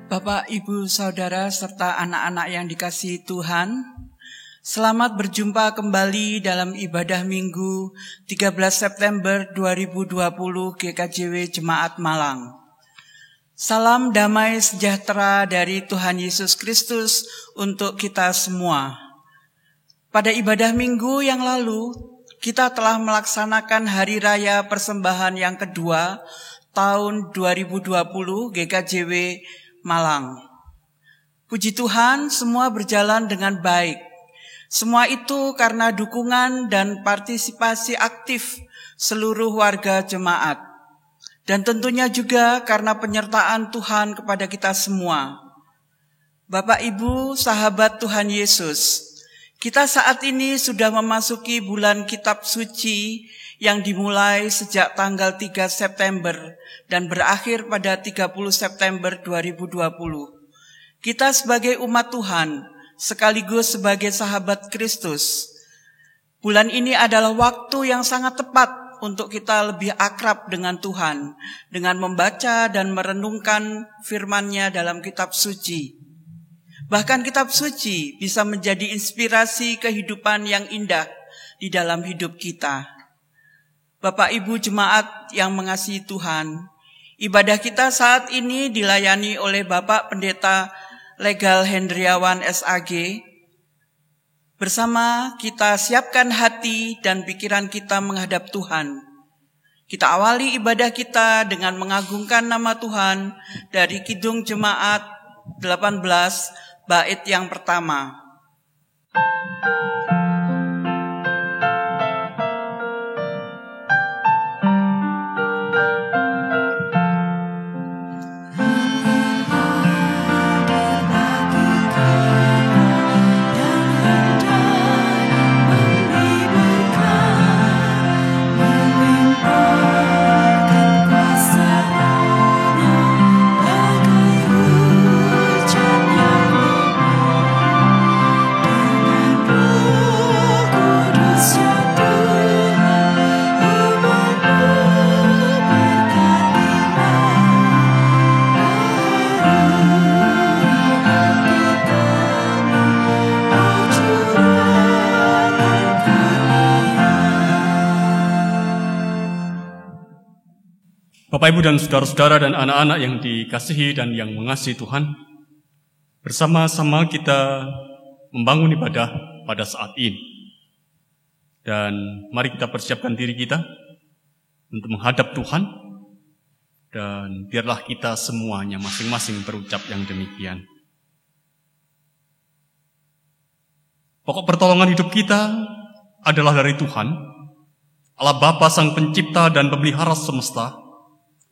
Bapak, Ibu, Saudara, serta anak-anak yang dikasihi Tuhan, selamat berjumpa kembali dalam ibadah Minggu 13 September 2020 GKJW Jemaat Malang. Salam damai sejahtera dari Tuhan Yesus Kristus untuk kita semua. Pada ibadah Minggu yang lalu, kita telah melaksanakan Hari Raya Persembahan yang kedua tahun 2020 GKJW Malang. Puji Tuhan, semua berjalan dengan baik. Semua itu karena dukungan dan partisipasi aktif seluruh warga jemaat. Dan tentunya juga karena penyertaan Tuhan kepada kita semua. Bapak, Ibu, sahabat Tuhan Yesus, kita saat ini sudah memasuki bulan Kitab Suci yang dimulai sejak tanggal 3 September dan berakhir pada 30 September 2020. Kita sebagai umat Tuhan, sekaligus sebagai sahabat Kristus, bulan ini adalah waktu yang sangat tepat untuk kita lebih akrab dengan Tuhan, dengan membaca dan merenungkan firman-Nya dalam Kitab Suci. Bahkan Kitab Suci bisa menjadi inspirasi kehidupan yang indah di dalam hidup kita. Bapak Ibu jemaat yang mengasihi Tuhan, ibadah kita saat ini dilayani oleh Bapak Pendeta Legal Hendriawan SAG. Bersama kita siapkan hati dan pikiran kita menghadap Tuhan. Kita awali ibadah kita dengan mengagungkan nama Tuhan dari Kidung Jemaat 18 bait yang pertama. Bapak, Ibu, dan saudara-saudara dan anak-anak yang dikasihi dan yang mengasihi Tuhan, bersama-sama kita membangun ibadah pada saat ini. Dan mari kita persiapkan diri kita untuk menghadap Tuhan, dan biarlah kita semuanya masing-masing berucap yang demikian. Pokok pertolongan hidup kita adalah dari Tuhan, Allah Bapa Sang Pencipta dan Pemelihara semesta,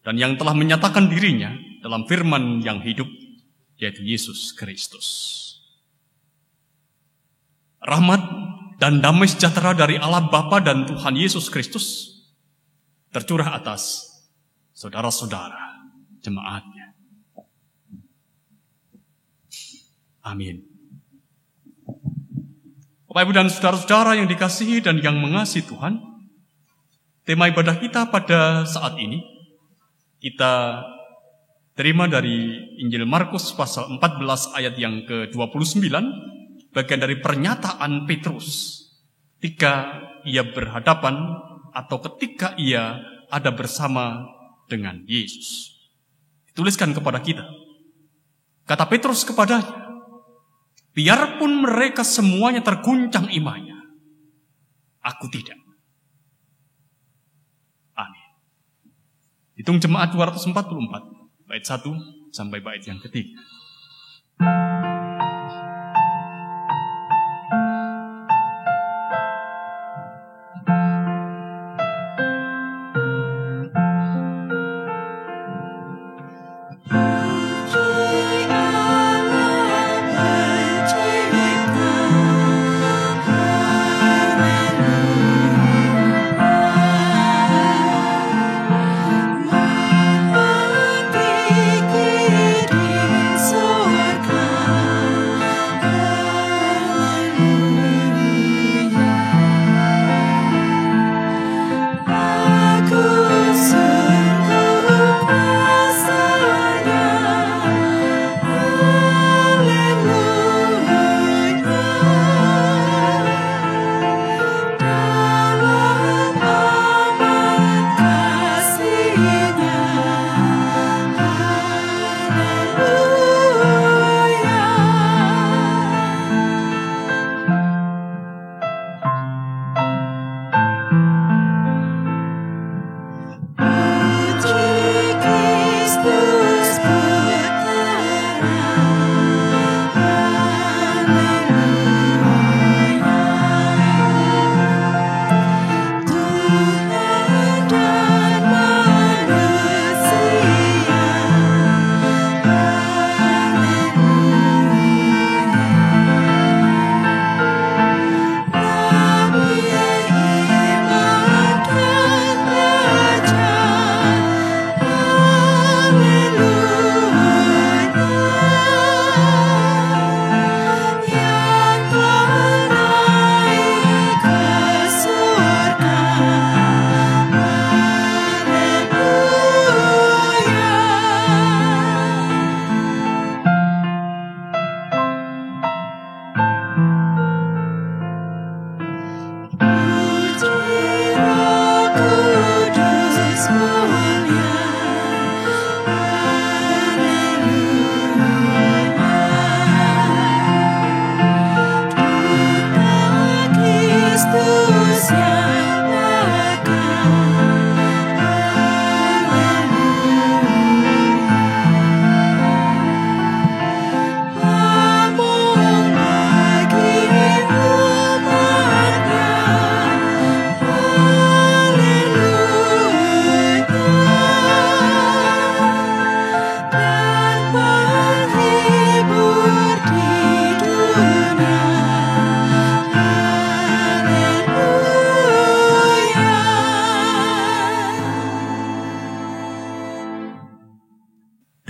dan yang telah menyatakan dirinya dalam firman yang hidup, yaitu Yesus Kristus. Rahmat dan damai sejahtera dari Allah Bapa dan Tuhan Yesus Kristus tercurah atas saudara-saudara jemaatnya. Amin. Bapak, Ibu, dan saudara-saudara yang dikasihi dan yang mengasihi Tuhan, tema ibadah kita pada saat ini kita terima dari Injil Markus pasal 14 ayat yang ke-29, bagian dari pernyataan Petrus ketika ia berhadapan atau ketika ia ada bersama dengan Yesus. Dituliskan kepada kita. Kata Petrus kepadanya, biarpun mereka semuanya terguncang imannya, aku tidak. Hitung Jemaat 244, bait 1 sampai bait yang ketiga. Surga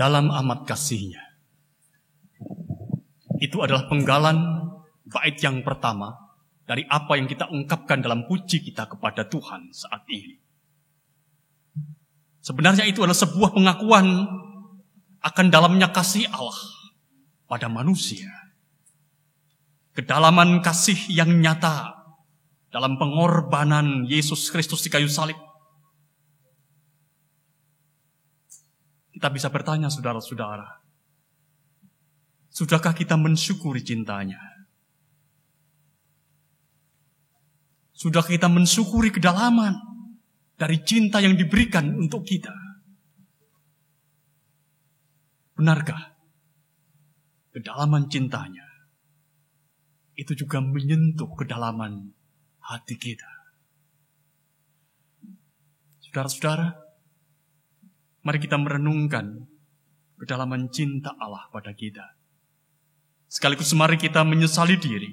dalam amat kasih-Nya. Itu adalah penggalan bait yang pertama dari apa yang kita ungkapkan dalam puji kita kepada Tuhan saat ini. Sebenarnya itu adalah sebuah pengakuan akan dalamnya kasih Allah pada manusia. Kedalaman kasih yang nyata dalam pengorbanan Yesus Kristus di kayu salib. Kita bisa bertanya, saudara-saudara, sudahkah kita mensyukuri cintanya? Sudah kita mensyukuri kedalaman dari cinta yang diberikan untuk kita? Benarkah kedalaman cintanya itu juga menyentuh kedalaman hati kita? Saudara-saudara, mari kita merenungkan kedalaman cinta Allah pada kita. Sekaligus mari kita menyesali diri,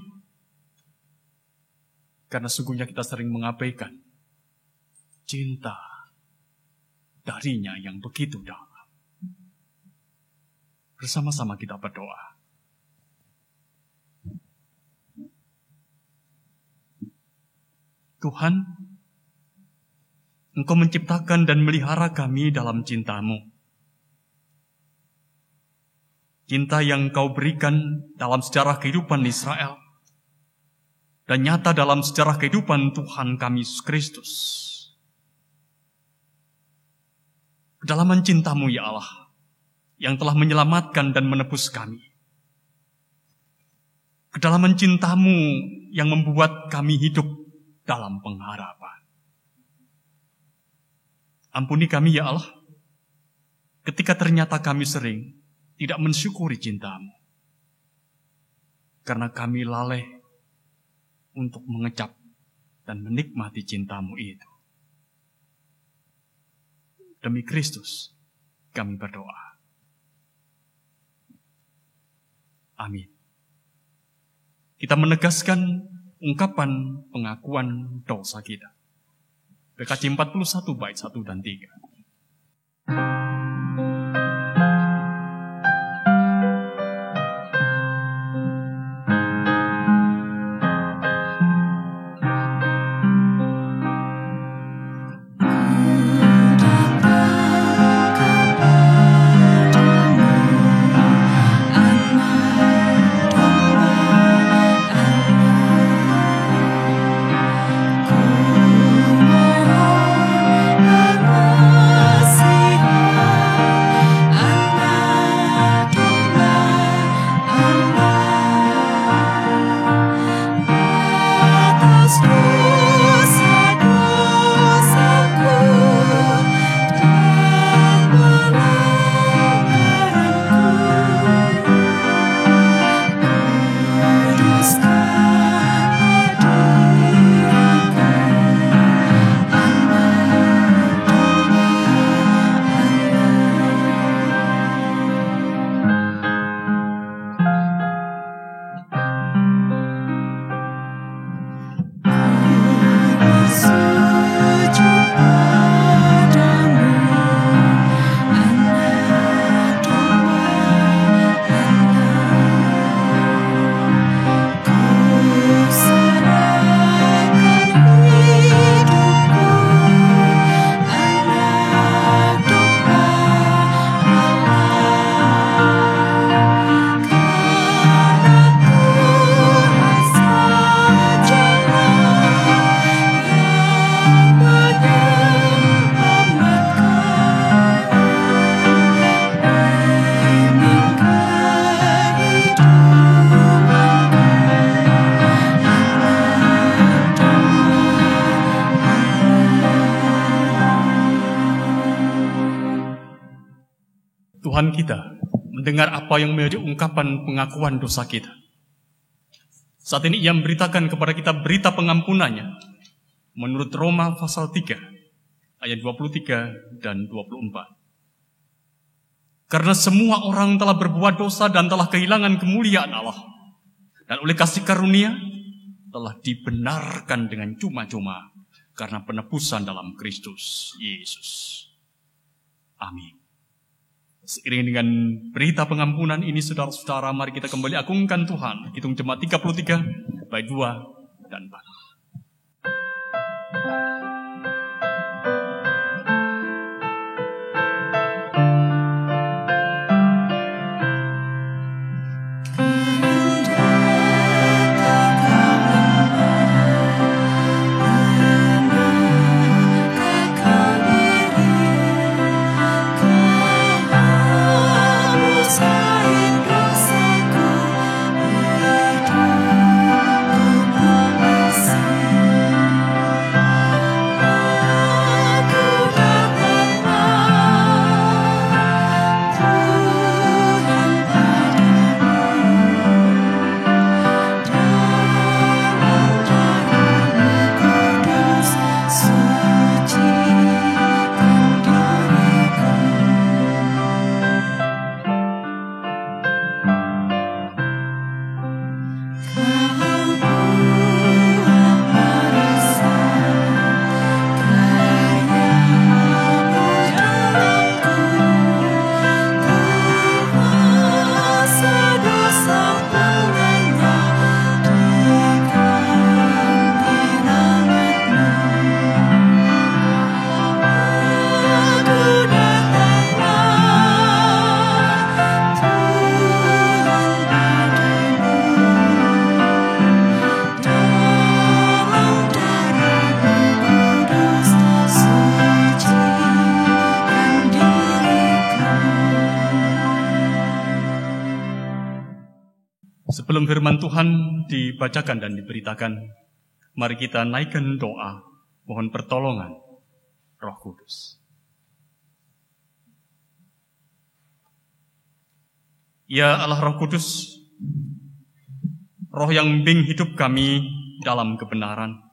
karena sungguhnya kita sering mengabaikan cinta darinya yang begitu dalam. Bersama-sama kita berdoa. Tuhan, Engkau menciptakan dan melihara kami dalam cinta-Mu. Cinta yang Kau berikan dalam sejarah kehidupan Israel dan nyata dalam sejarah kehidupan Tuhan kami Yesus Kristus. Kedalaman cinta-Mu ya Allah, yang telah menyelamatkan dan menebus kami. Kedalaman cinta-Mu yang membuat kami hidup dalam pengharapan. Ampuni kami ya Allah, ketika ternyata kami sering tidak mensyukuri cinta-Mu. Karena kami lalai untuk mengecap dan menikmati cinta-Mu itu. Demi Kristus, kami berdoa. Amin. Kita menegaskan ungkapan pengakuan dosa kita. PKJ 41 bait 1 dan 3. Tuhan kita mendengar apa yang menjadi ungkapan pengakuan dosa kita. Saat ini Ia memberitakan kepada kita berita pengampunannya menurut Roma pasal 3 ayat 23 dan 24. Karena semua orang telah berbuat dosa dan telah kehilangan kemuliaan Allah, dan oleh kasih karunia telah dibenarkan dengan cuma-cuma karena penebusan dalam Kristus Yesus. Amin. Seiring dengan berita pengampunan ini, saudara-saudara, mari kita kembali agungkan Tuhan. Hitung jemaat 33, bait 2 dan 4. Sebelum firman Tuhan dibacakan dan diberitakan, mari kita naikkan doa, mohon pertolongan Roh Kudus. Ya Allah Roh Kudus, Roh yang membimbing hidup kami dalam kebenaran.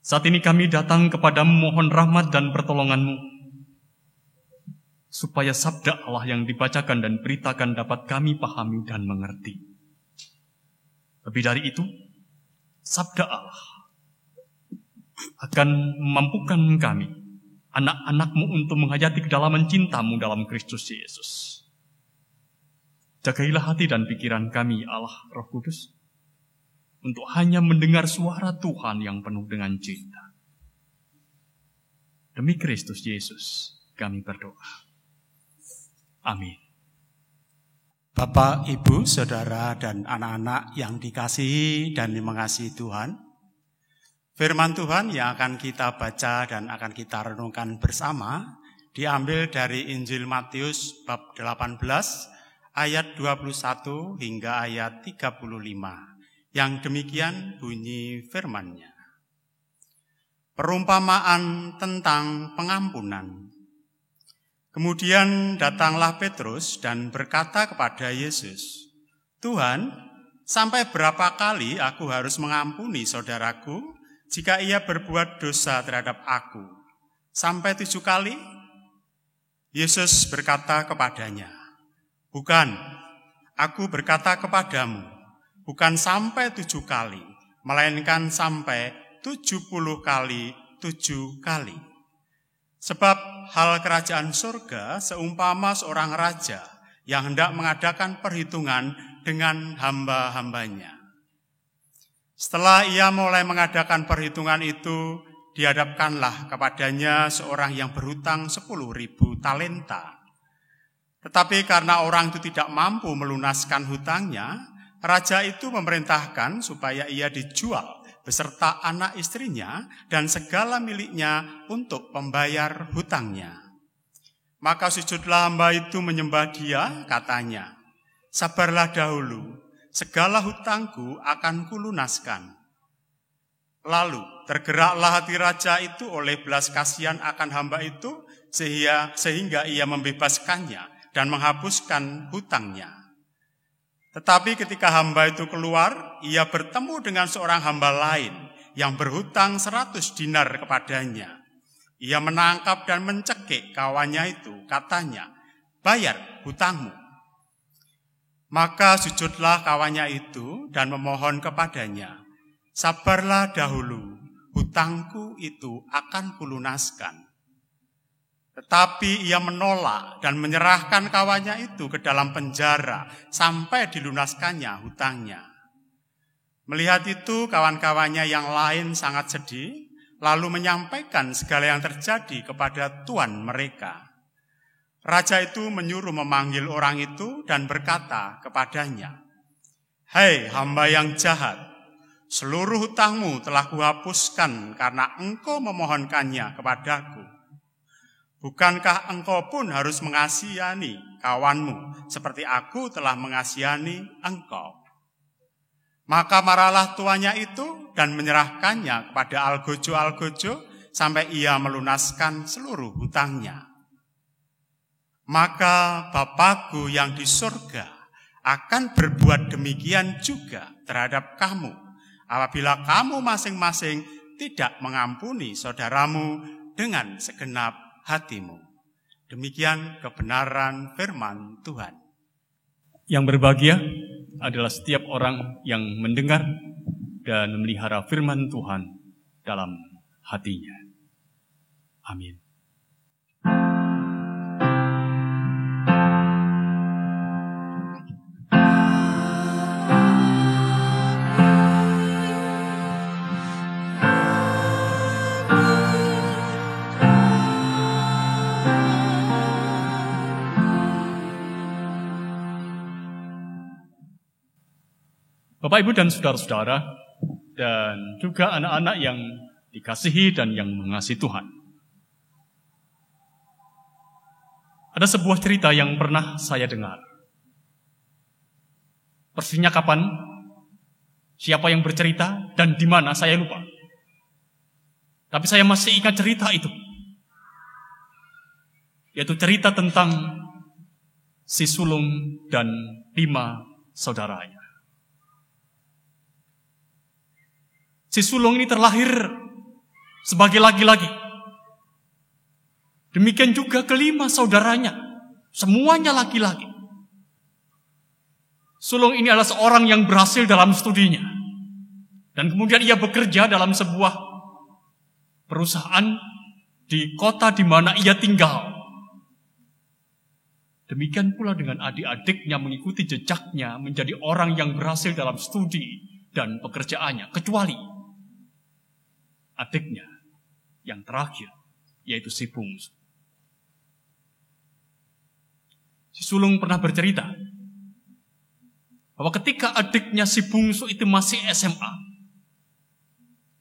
Saat ini kami datang kepadamu mohon rahmat dan pertolongan-Mu, supaya sabda Allah yang dibacakan dan beritakan dapat kami pahami dan mengerti. Lebih dari itu, sabda Allah akan memampukan kami, anak-anak-Mu, untuk menghayati kedalaman cinta-Mu dalam Kristus Yesus. Jagailah hati dan pikiran kami, Allah Roh Kudus, untuk hanya mendengar suara Tuhan yang penuh dengan cinta. Demi Kristus Yesus, kami berdoa. Amin. Bapak, Ibu, Saudara, dan anak-anak yang dikasihi dan mengasihi Tuhan, firman Tuhan yang akan kita baca dan akan kita renungkan bersama diambil dari Injil Matius bab 18 ayat 21 hingga ayat 35. Yang demikian bunyi firman-Nya. Perumpamaan tentang pengampunan. Kemudian datanglah Petrus dan berkata kepada Yesus, "Tuhan, sampai berapa kali aku harus mengampuni saudaraku jika ia berbuat dosa terhadap aku? Sampai 7 kali?" Yesus berkata kepadanya, "Bukan, aku berkata kepadamu, bukan sampai 7 kali, melainkan sampai 70 kali 7 kali. Sebab hal kerajaan surga seumpama seorang raja yang hendak mengadakan perhitungan dengan hamba-hambanya. Setelah ia mulai mengadakan perhitungan itu, dihadapkanlah kepadanya seorang yang berhutang 10.000 talenta. Tetapi karena orang itu tidak mampu melunaskan hutangnya, raja itu memerintahkan supaya ia dijual beserta anak istrinya dan segala miliknya untuk membayar hutangnya. Maka sujudlah hamba itu menyembah dia, katanya, 'Sabarlah dahulu, segala hutangku akan kulunaskan.' Lalu tergeraklah hati raja itu oleh belas kasihan akan hamba itu, sehingga ia membebaskannya dan menghapuskan hutangnya. Tetapi ketika hamba itu keluar, ia bertemu dengan seorang hamba lain yang berhutang 100 dinar kepadanya. Ia menangkap dan mencekik kawannya itu, katanya, 'Bayar hutangmu.' Maka sujudlah kawannya itu dan memohon kepadanya, 'Sabarlah dahulu, hutangku itu akan kulunaskan.' Tetapi ia menolak dan menyerahkan kawannya itu ke dalam penjara sampai dilunaskannya hutangnya. Melihat itu, kawan-kawannya yang lain sangat sedih, lalu menyampaikan segala yang terjadi kepada tuan mereka. Raja itu menyuruh memanggil orang itu dan berkata kepadanya, "Hei hamba yang jahat, seluruh hutangmu telah kuhapuskan karena engkau memohonkannya kepadaku. Bukankah engkau pun harus mengasihani kawanmu seperti aku telah mengasihani engkau?" Maka marahlah tuannya itu dan menyerahkannya kepada algojo-algojo sampai ia melunaskan seluruh hutangnya. Maka Bapakku yang di surga akan berbuat demikian juga terhadap kamu, apabila kamu masing-masing tidak mengampuni saudaramu dengan segenap hatimu. Demikian kebenaran firman Tuhan. Yang berbahagia adalah setiap orang yang mendengar dan memelihara firman Tuhan dalam hatinya. Amin. Bapak, Ibu, dan saudara-saudara, dan juga anak-anak yang dikasihi dan yang mengasihi Tuhan. Ada sebuah cerita yang pernah saya dengar. Persisnya kapan, siapa yang bercerita, dan di mana saya lupa. Tapi saya masih ingat cerita itu. Yaitu cerita tentang si sulung dan 5 saudaranya. Si sulung ini terlahir sebagai laki-laki. Demikian juga ke-5 saudaranya. Semuanya laki-laki. Sulung ini adalah seorang yang berhasil dalam studinya. Dan kemudian ia bekerja dalam sebuah perusahaan di kota di mana ia tinggal. Demikian pula dengan adik-adiknya mengikuti jejaknya menjadi orang yang berhasil dalam studi dan pekerjaannya. Kecuali adiknya yang terakhir, yaitu si bungsu. Si sulung pernah bercerita bahwa ketika adiknya si bungsu itu masih SMA,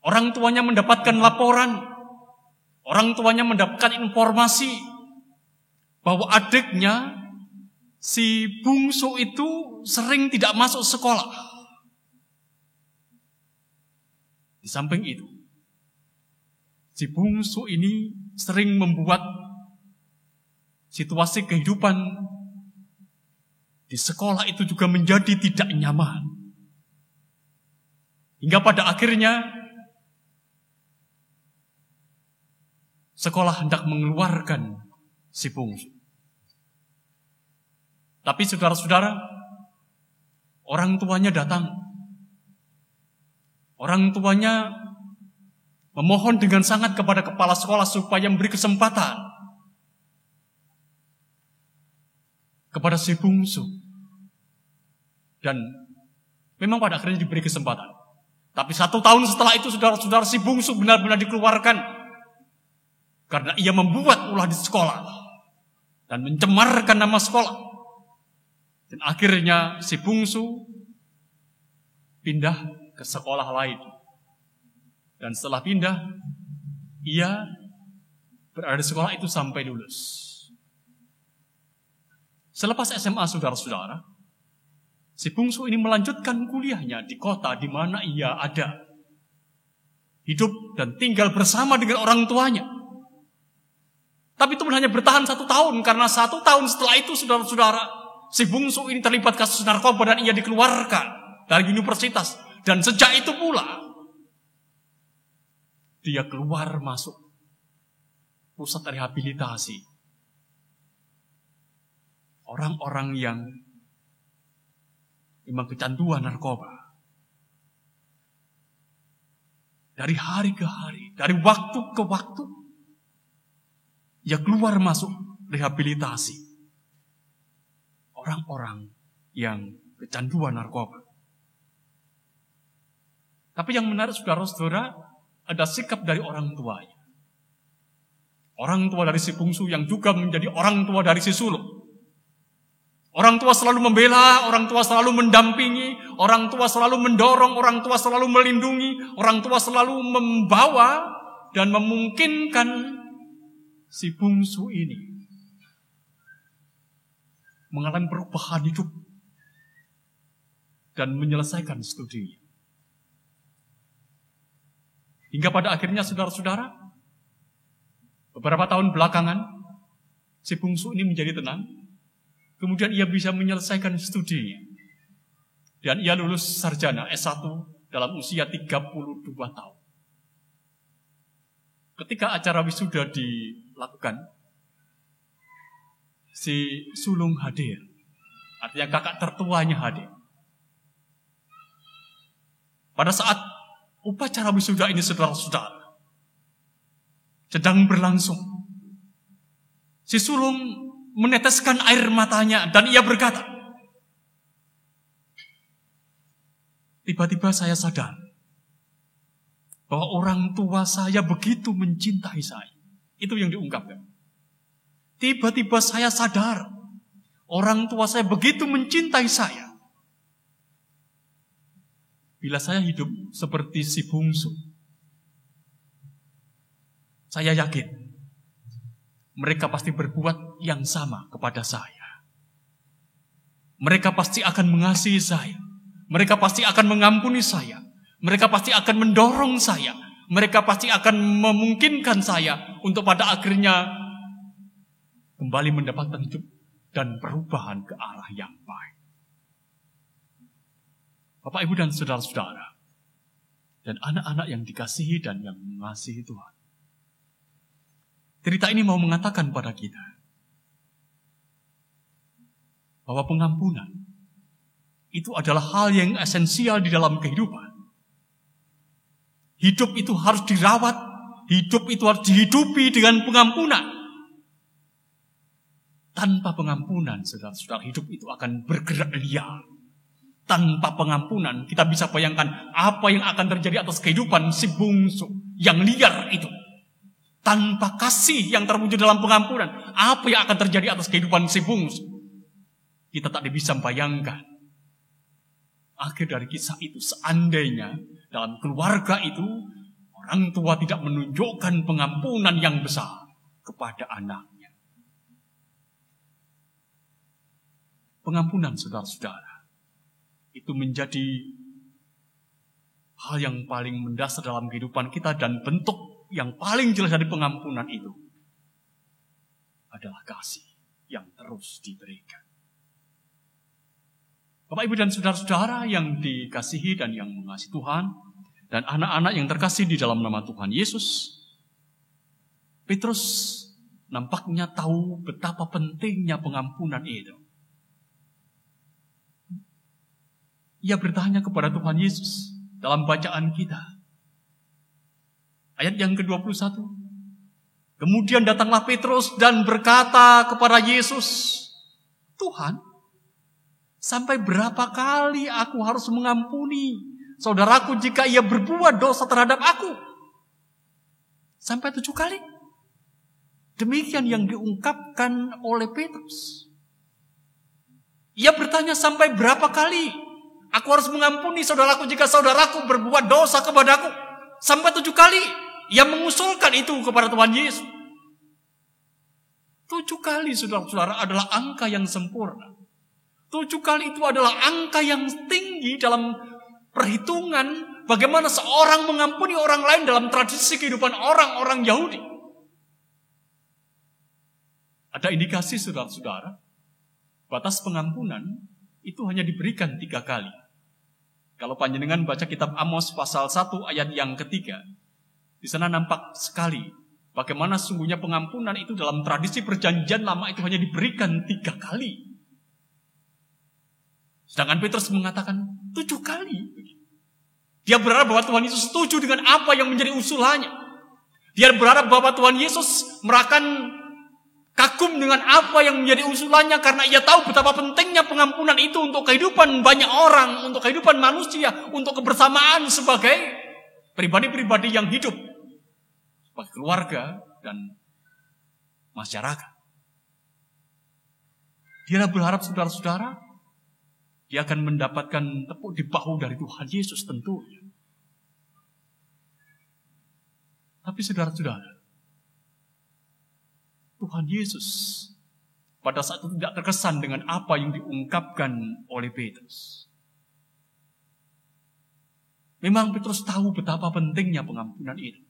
orang tuanya mendapatkan laporan, orang tuanya mendapatkan informasi bahwa adiknya si bungsu itu sering tidak masuk sekolah. Di samping itu, si bungsu ini sering membuat situasi kehidupan di sekolah itu juga menjadi tidak nyaman. Hingga pada akhirnya sekolah hendak mengeluarkan si bungsu. Tapi saudara-saudara, orang tuanya datang. Orang tuanya memohon dengan sangat kepada kepala sekolah supaya memberi kesempatan kepada si bungsu. Dan memang pada akhirnya diberi kesempatan. Tapi 1 tahun setelah itu, saudara-saudara, si bungsu benar-benar dikeluarkan karena ia membuat ulah di sekolah dan mencemarkan nama sekolah. Dan akhirnya si bungsu pindah ke sekolah lain. Dan setelah pindah, ia berada di sekolah itu sampai lulus. Selepas SMA, saudara-saudara, si bungsu ini melanjutkan kuliahnya di kota di mana ia ada. Hidup dan tinggal bersama dengan orang tuanya. Tapi itu hanya bertahan 1 tahun, karena 1 tahun setelah itu, saudara-saudara, si bungsu ini terlibat kasus narkoba dan ia dikeluarkan dari universitas. Dan sejak itu pula, dia keluar masuk pusat rehabilitasi orang-orang yang memang kecanduan narkoba. Dari hari ke hari, dari waktu ke waktu, ia keluar masuk rehabilitasi orang-orang yang kecanduan narkoba. Tapi yang menarik saudara-saudara, ada sikap dari orang tuanya. Orang tua dari si bungsu yang juga menjadi orang tua dari si sulung. Orang tua selalu membela, orang tua selalu mendampingi, orang tua selalu mendorong, orang tua selalu melindungi, orang tua selalu membawa dan memungkinkan si bungsu ini mengalami perubahan hidup dan menyelesaikan studinya. Hingga pada akhirnya saudara-saudara, beberapa tahun belakangan, si bungsu ini menjadi tenang. Kemudian ia bisa menyelesaikan studinya. Dan ia lulus sarjana S1 dalam usia 32 tahun. Ketika acara wisuda dilakukan, si sulung hadir. Artinya kakak tertuanya hadir. Pada saat upacara wisuda ini saudara-saudara sedang berlangsung, si sulung meneteskan air matanya dan ia berkata, tiba-tiba saya sadar bahwa orang tua saya begitu mencintai saya. Itu yang diungkapkan. Tiba-tiba saya sadar orang tua saya begitu mencintai saya. Bila saya hidup seperti si bungsu, saya yakin mereka pasti berbuat yang sama kepada saya. Mereka pasti akan mengasihi saya. Mereka pasti akan mengampuni saya. Mereka pasti akan mendorong saya. Mereka pasti akan memungkinkan saya untuk pada akhirnya kembali mendapatkan hidup dan perubahan ke arah yang baik. Bapak, Ibu, dan saudara-saudara, dan anak-anak yang dikasihi dan yang mengasihi Tuhan. Cerita ini mau mengatakan pada kita bahwa pengampunan itu adalah hal yang esensial di dalam kehidupan. Hidup itu harus dirawat, hidup itu harus dihidupi dengan pengampunan. Tanpa pengampunan, saudara-saudara, hidup itu akan bergerak liar. Tanpa pengampunan, kita bisa bayangkan apa yang akan terjadi atas kehidupan si bungsu yang liar itu. Tanpa kasih yang terwujud dalam pengampunan, apa yang akan terjadi atas kehidupan si bungsu? Kita tak bisa membayangkan. Akhir dari kisah itu, seandainya dalam keluarga itu, orang tua tidak menunjukkan pengampunan yang besar kepada anaknya. Pengampunan, saudara-saudara, itu menjadi hal yang paling mendasar dalam kehidupan kita, dan bentuk yang paling jelas dari pengampunan itu adalah kasih yang terus diberikan. Bapak, Ibu, dan saudara-saudara yang dikasihi dan yang mengasihi Tuhan, dan anak-anak yang terkasih di dalam nama Tuhan Yesus, Petrus nampaknya tahu betapa pentingnya pengampunan itu. Ia bertanya kepada Tuhan Yesus dalam bacaan kita. Ayat yang ke-21. Kemudian datanglah Petrus dan berkata kepada Yesus, Tuhan, sampai berapa kali aku harus mengampuni saudaraku jika ia berbuat dosa terhadap aku? Sampai 7 kali? Demikian yang diungkapkan oleh Petrus. Ia bertanya, sampai berapa kali aku harus mengampuni saudaraku jika saudaraku berbuat dosa kepadaku? Sampai 7 kali. Ia mengusulkan itu kepada Tuhan Yesus. 7 kali, saudara-saudara, adalah angka yang sempurna. 7 kali itu adalah angka yang tinggi dalam perhitungan bagaimana seorang mengampuni orang lain dalam tradisi kehidupan orang-orang Yahudi. Ada indikasi, saudara-saudara, batas pengampunan itu hanya diberikan 3 kali. Kalau panjenengan baca kitab Amos pasal 1 ayat yang ketiga, di sana nampak sekali bagaimana sungguhnya pengampunan itu dalam tradisi perjanjian lama itu hanya diberikan 3 kali. Sedangkan Petrus mengatakan 7 kali. Dia berharap bahwa Tuhan Yesus setuju dengan apa yang menjadi usulannya. Dia berharap bahwa Tuhan Yesus kagum dengan apa yang menjadi usulannya karena ia tahu betapa pentingnya pengampunan itu untuk kehidupan banyak orang, untuk kehidupan manusia, untuk kebersamaan sebagai pribadi-pribadi yang hidup, sebagai keluarga dan masyarakat. Dia berharap saudara-saudara, dia akan mendapatkan tepuk di bahu dari Tuhan Yesus tentunya. Tapi saudara-saudara, Tuhan Yesus pada saat itu tidak terkesan dengan apa yang diungkapkan oleh Petrus. Memang Petrus tahu betapa pentingnya pengampunan itu.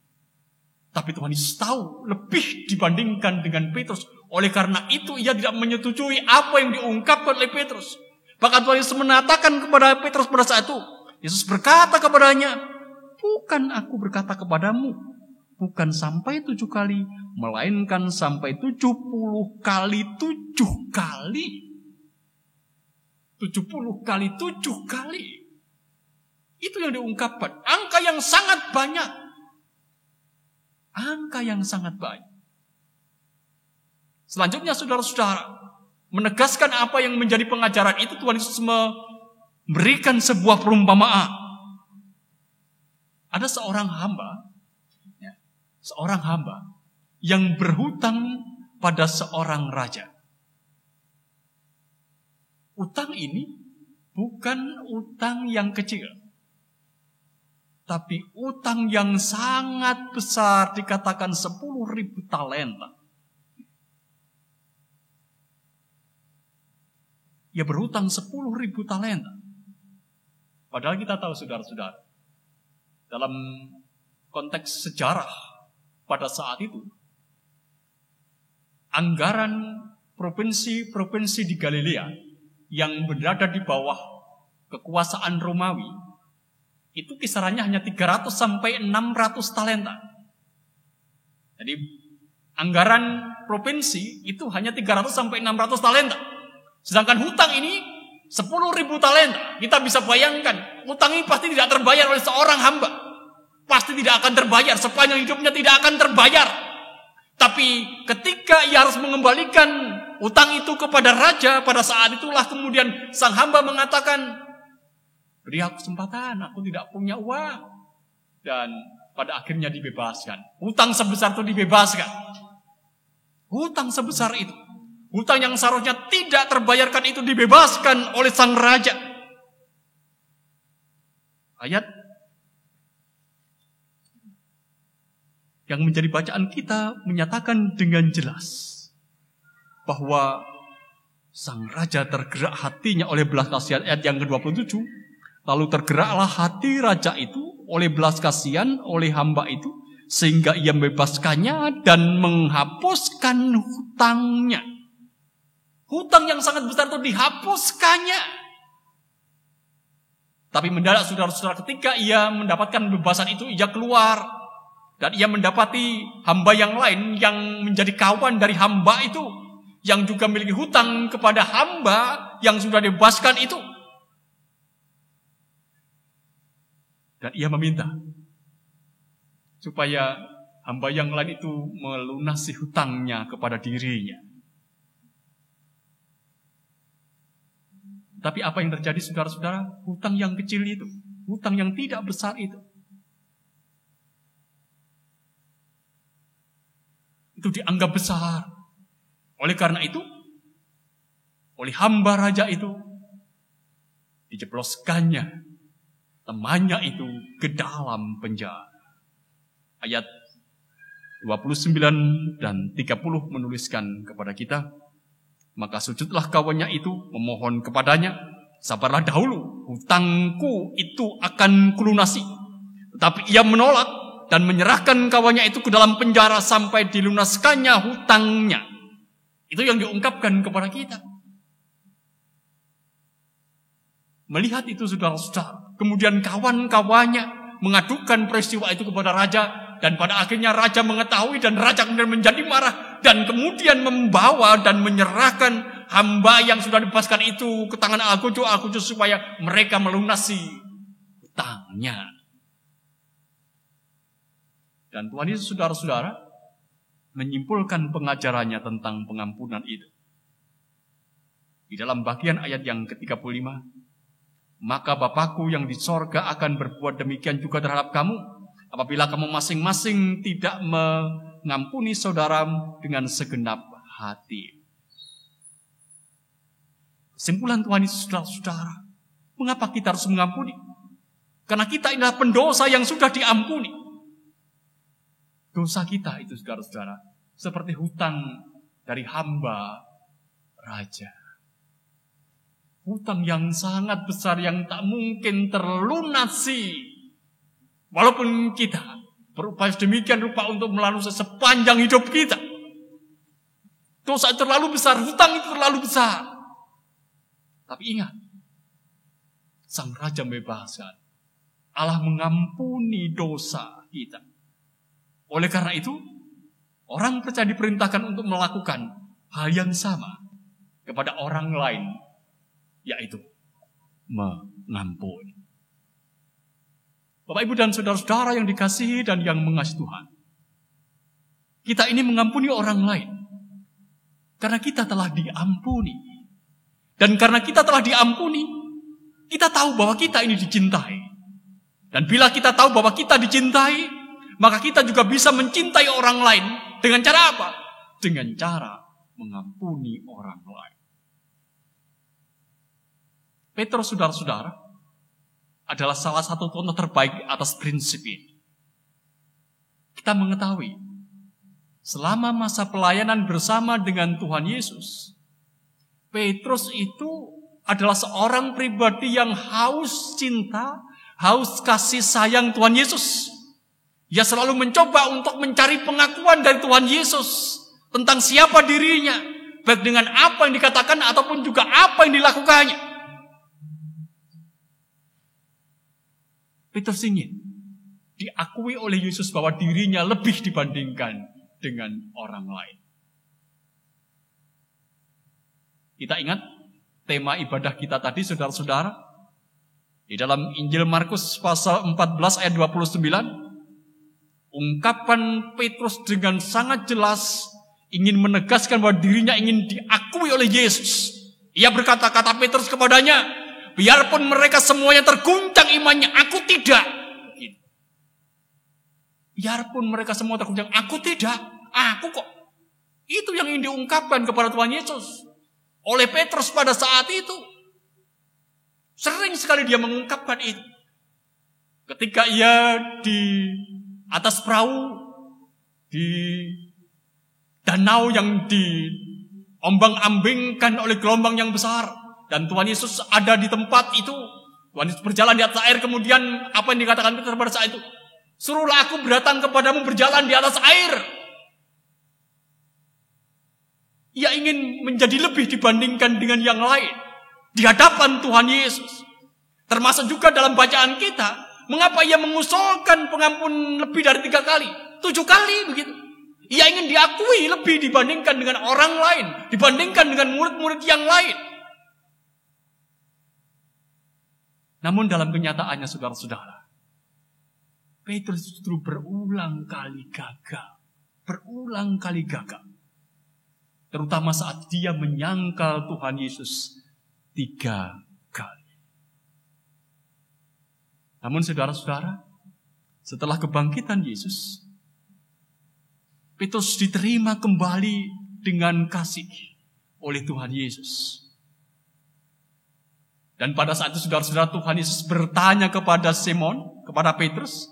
Tapi Tuhan Yesus tahu lebih dibandingkan dengan Petrus. Oleh karena itu ia tidak menyetujui apa yang diungkapkan oleh Petrus. Bahkan Tuhan Yesus mengatakan kepada Petrus pada saat itu, Yesus berkata kepadanya, "Bukan aku berkata kepadamu, bukan sampai 7 kali, melainkan sampai 70 kali 7 kali. 70 kali 7 kali. Itu yang diungkapkan. Angka yang sangat banyak. Angka yang sangat banyak. Selanjutnya saudara-saudara, menegaskan apa yang menjadi pengajaran itu, Tuhan Yesus memberikan sebuah perumpamaan. Ada seorang hamba yang berhutang pada seorang raja. Utang ini bukan utang yang kecil, tapi utang yang sangat besar, dikatakan 10.000 talenta. Ia berhutang 10.000 talenta. Padahal kita tahu saudara-saudara, dalam konteks sejarah pada saat itu, anggaran provinsi-provinsi di Galilea yang berada di bawah kekuasaan Romawi, itu kisarannya hanya 300 sampai 600 talenta. Jadi anggaran provinsi itu hanya 300 sampai 600 talenta. Sedangkan hutang ini 10.000 talenta. Kita bisa bayangkan, hutang ini pasti tidak terbayar oleh seorang hamba. Pasti tidak akan terbayar, sepanjang hidupnya tidak akan terbayar. Tapi ketika ia harus mengembalikan hutang itu kepada raja, pada saat itulah kemudian sang hamba mengatakan, "Beri aku kesempatan, aku tidak punya uang." Dan pada akhirnya dibebaskan. Hutang sebesar itu dibebaskan. Hutang sebesar itu, hutang yang seharusnya tidak terbayarkan itu dibebaskan oleh sang raja. Ayat yang menjadi bacaan kita menyatakan dengan jelas bahwa sang raja tergerak hatinya oleh belas kasihan. Ayat yang ke-27, lalu tergeraklah hati raja itu oleh belas kasihan oleh hamba itu, sehingga ia membebaskannya dan menghapuskan hutangnya. Hutang yang sangat besar itu dihapuskannya. Tapi mendadak saudara-saudara, ketika ia mendapatkan bebasan itu, ia keluar. Dan ia mendapati hamba yang lain yang menjadi kawan dari hamba itu, yang juga memiliki hutang kepada hamba yang sudah dibebaskan itu. Dan ia meminta supaya hamba yang lain itu melunasi hutangnya kepada dirinya. Tapi apa yang terjadi saudara-saudara? Hutang yang kecil itu, hutang yang tidak besar itu dianggap besar. Oleh karena itu, oleh hamba raja itu, dijebloskannya temannya itu ke dalam penjara. Ayat 29 dan 30 menuliskan kepada kita, maka sujudlah kawannya itu memohon kepadanya, "Sabarlah dahulu, hutangku itu akan kulunasi." Tetapi ia menolak dan menyerahkan kawannya itu ke dalam penjara sampai dilunaskannya hutangnya. Itu yang diungkapkan kepada kita. Melihat itu saudara-saudara, kemudian kawan-kawannya mengadukan peristiwa itu kepada raja, dan pada akhirnya raja mengetahui dan raja kemudian menjadi marah dan kemudian membawa dan menyerahkan hamba yang sudah dibebaskan itu ke tangan Agustus supaya mereka melunasi hutangnya. Dan Tuhan Yesus saudara-saudara menyimpulkan pengajarannya tentang pengampunan itu. Di dalam bagian ayat yang ke-35, maka Bapakku yang di sorga akan berbuat demikian juga terhadap kamu, apabila kamu masing-masing tidak mengampuni saudaramu dengan segenap hati. Kesimpulan Tuhan Yesus, saudara-saudara, mengapa kita harus mengampuni? Karena kita adalah pendosa yang sudah diampuni. Dosa kita itu, saudara-saudara, seperti hutang dari hamba raja. Hutang yang sangat besar yang tak mungkin terlunasi. Walaupun kita berupaya sedemikian rupa untuk melalui sepanjang hidup kita. Dosa itu terlalu besar, hutang itu terlalu besar. Tapi ingat, Sang Raja membebaskan. Allah mengampuni dosa kita. Oleh karena itu, orang percaya diperintahkan untuk melakukan hal yang sama kepada orang lain, yaitu mengampuni. Bapak, Ibu, dan saudara-saudara yang dikasihi dan yang mengasihi Tuhan, kita ini mengampuni orang lain karena kita telah diampuni. Dan karena kita telah diampuni, kita tahu bahwa kita ini dicintai. Dan bila kita tahu bahwa kita dicintai, maka kita juga bisa mencintai orang lain. Dengan cara apa? Dengan cara mengampuni orang lain. Petrus, saudara-saudara, adalah salah satu contoh terbaik atas prinsip ini. Kita mengetahui, selama masa pelayanan bersama dengan Tuhan Yesus, Petrus itu adalah seorang pribadi yang haus cinta, haus kasih sayang Tuhan Yesus. Ia selalu mencoba untuk mencari pengakuan dari Tuhan Yesus tentang siapa dirinya, baik dengan apa yang dikatakan ataupun juga apa yang dilakukannya. Petrus ingin diakui oleh Yesus bahwa dirinya lebih dibandingkan dengan orang lain. Kita ingat tema ibadah kita tadi, saudara-saudara, di dalam Injil Markus pasal 14 ayat 29, ungkapan Petrus dengan sangat jelas ingin menegaskan bahwa dirinya ingin diakui oleh Yesus. Ia berkata, kata Petrus kepadanya, biarpun mereka semuanya terguncang imannya, aku tidak. Biarpun mereka semua terguncang, aku tidak. Aku kok. Itu yang ingin diungkapkan kepada Tuhan Yesus oleh Petrus pada saat itu. Sering sekali dia mengungkapkan itu. Ketika ia di atas perahu, di danau yang diombang-ambingkan oleh gelombang yang besar, dan Tuhan Yesus ada di tempat itu. Tuhan Yesus berjalan di atas air, kemudian apa yang dikatakan Petrus pada saat itu? Suruhlah aku datang kepadamu berjalan di atas air. Ia ingin menjadi lebih dibandingkan dengan yang lain di hadapan Tuhan Yesus. Termasuk juga dalam bacaan kita, mengapa ia mengusulkan pengampun lebih dari 3 kali, 7 kali begitu. Ia ingin diakui lebih dibandingkan dengan orang lain, dibandingkan dengan murid-murid yang lain. Namun dalam kenyataannya, saudara-saudara, Petrus justru berulang kali gagal. Berulang kali gagal. Terutama saat dia menyangkal Tuhan Yesus 3 kali. Namun saudara-saudara, setelah kebangkitan Yesus, Petrus diterima kembali dengan kasih oleh Tuhan Yesus. Dan pada saat itu saudara-saudara, Tuhan Yesus bertanya kepada Simon, kepada Petrus,